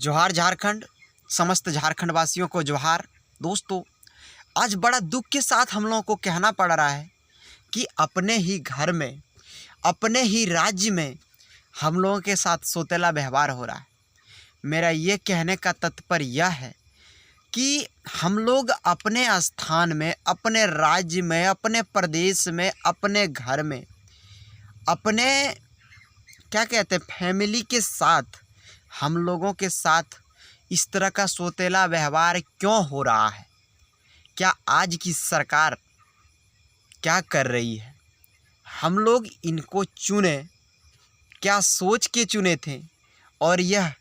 जोहार झारखंड, समस्त झारखंड वासियों को जोहार। दोस्तों, आज बड़ा दुख के साथ हम लोगों को कहना पड़ रहा है कि अपने ही घर में, अपने ही राज्य में हम लोगों के साथ सौतेला व्यवहार हो रहा है। मेरा ये कहने का तात्पर्य यह है कि हम लोग अपने स्थान में, अपने राज्य में, अपने प्रदेश में, अपने घर में, अपने क्या कहते हैं फैमिली के साथ, हम लोगों के साथ इस तरह का सौतेला व्यवहार क्यों हो रहा है? क्या आज की सरकार क्या कर रही है? हम लोग इनको चुने, क्या सोच के चुने थे और यह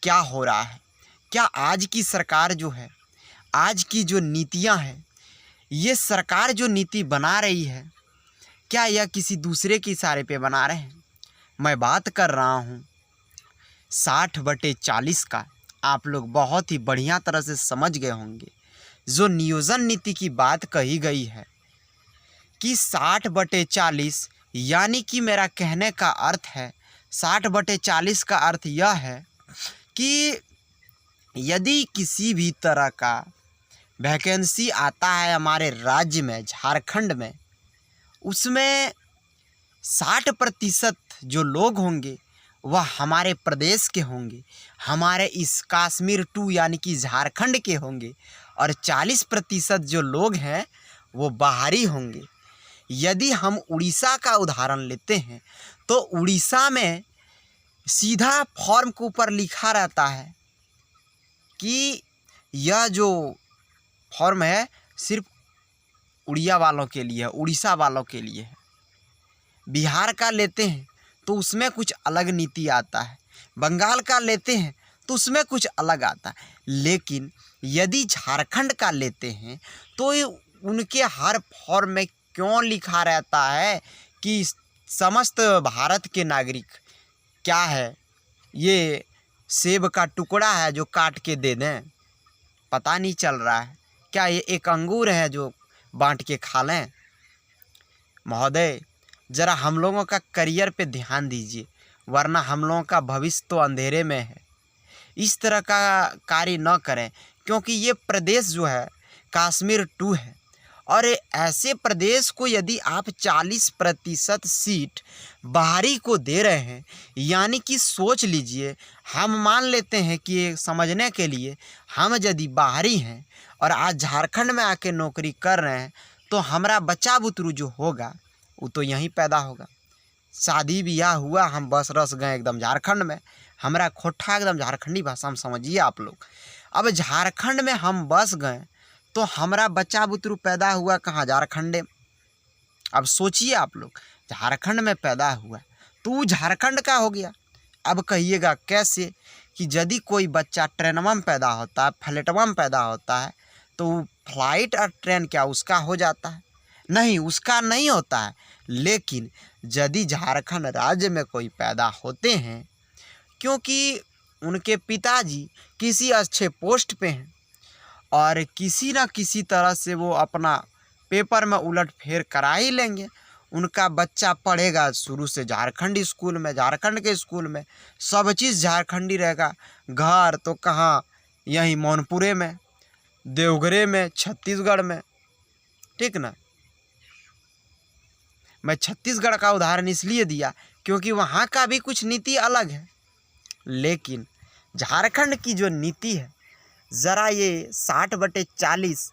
क्या हो रहा है? क्या आज की सरकार जो है, आज की जो नीतियां हैं, ये सरकार जो नीति बना रही है, क्या यह किसी दूसरे के इशारे पे बना रहे हैं? मैं बात कर रहा हूँ 60/40 का। आप लोग बहुत ही बढ़िया तरह से समझ गए होंगे जो नियोजन नीति की बात कही गई है कि 60/40, यानी कि मेरा कहने का अर्थ है 60/40 का अर्थ यह है कि यदि किसी भी तरह का वैकेंसी आता है हमारे राज्य में, झारखंड में, उसमें 60% जो लोग होंगे वह हमारे प्रदेश के होंगे, हमारे इस कश्मीर 2 यानी कि झारखंड के होंगे, और 40% जो लोग हैं वो बाहरी होंगे। यदि हम उड़ीसा का उदाहरण लेते हैं तो उड़ीसा में सीधा फॉर्म के ऊपर लिखा रहता है कि यह जो फॉर्म है सिर्फ उड़िया वालों के लिए है, उड़ीसा वालों के लिए है। बिहार का लेते हैं तो उसमें कुछ अलग नीति आता है, बंगाल का लेते हैं तो उसमें कुछ अलग आता है। लेकिन यदि झारखंड का लेते हैं तो ये उनके हर फॉर्म में क्यों लिखा रहता है कि समस्त भारत के नागरिक क्या है, ये सेब का टुकड़ा है जो काट के दे दें? पता नहीं चल रहा है। क्या ये एक अंगूर है जो बांट के खा लें? महोदय, ज़रा हम लोगों का करियर पे ध्यान दीजिए, वरना हम लोगों का भविष्य तो अंधेरे में है। इस तरह का कार्य न करें, क्योंकि ये प्रदेश जो है कश्मीर 2 है, और ऐसे प्रदेश को यदि आप 40% सीट बाहरी को दे रहे हैं, यानी कि सोच लीजिए, हम मान लेते हैं कि ये समझने के लिए, हम यदि बाहरी हैं और आज झारखंड में आके नौकरी कर रहे हैं तो हमारा बच्चा बुतरू जो होगा वो तो यहीं पैदा होगा। शादी ब्याह हुआ, हम बस रस गए एकदम झारखंड में, हमारा खोट्ठा एकदम झारखंडी भाषा में समझिए आप लोग। अब झारखंड में हम बस गए तो हमारा बच्चा बुतरू पैदा हुआ कहाँ? झारखंड। अब सोचिए आप लोग, झारखंड में पैदा हुआ तो वो झारखंड का हो गया। अब कहिएगा कैसे कि यदि कोई बच्चा ट्रेनवा में पैदा होता है, फ्लाइटवा में पैदा होता है, तो फ्लाइट और ट्रेन क्या उसका हो जाता है? नहीं, उसका नहीं होता है। लेकिन यदि झारखंड राज्य में कोई पैदा होते हैं, क्योंकि उनके पिताजी किसी अच्छे पोस्ट पे हैं और किसी न किसी तरह से वो अपना पेपर में उलट फेर करा ही लेंगे, उनका बच्चा पढ़ेगा शुरू से झारखंडी स्कूल में, झारखंड के स्कूल में, सब चीज़ झारखंडी रहेगा। घर तो कहाँ, यहीं मौनपुरे में, देवघरे में, छत्तीसगढ़ में, ठीक ना। मैं छत्तीसगढ़ का उदाहरण इसलिए दिया क्योंकि वहाँ का भी कुछ नीति अलग है। लेकिन झारखंड की जो नीति है, ज़रा ये 60/40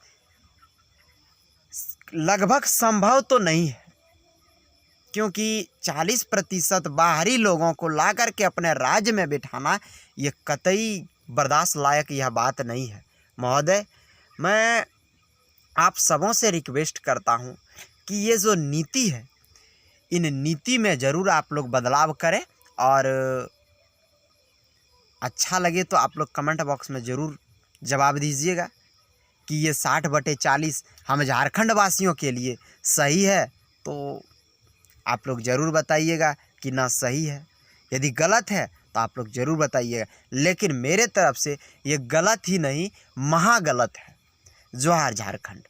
लगभग संभव तो नहीं है, क्योंकि 40% बाहरी लोगों को ला कर के अपने राज्य में बिठाना ये कतई बर्दाश्त लायक यह बात नहीं है। महोदय, मैं आप सबों से रिक्वेस्ट करता हूँ कि ये जो नीति है, इन नीति में ज़रूर आप लोग बदलाव करें, और अच्छा लगे तो आप लोग कमेंट बॉक्स में ज़रूर जवाब दीजिएगा कि ये 60/40 हम झारखंड वासियों के लिए सही है। तो आप लोग ज़रूर बताइएगा कि ना सही है। यदि गलत है तो आप लोग ज़रूर बताइएगा, लेकिन मेरे तरफ से ये गलत ही नहीं, महा गलत है। जोहार झारखंड।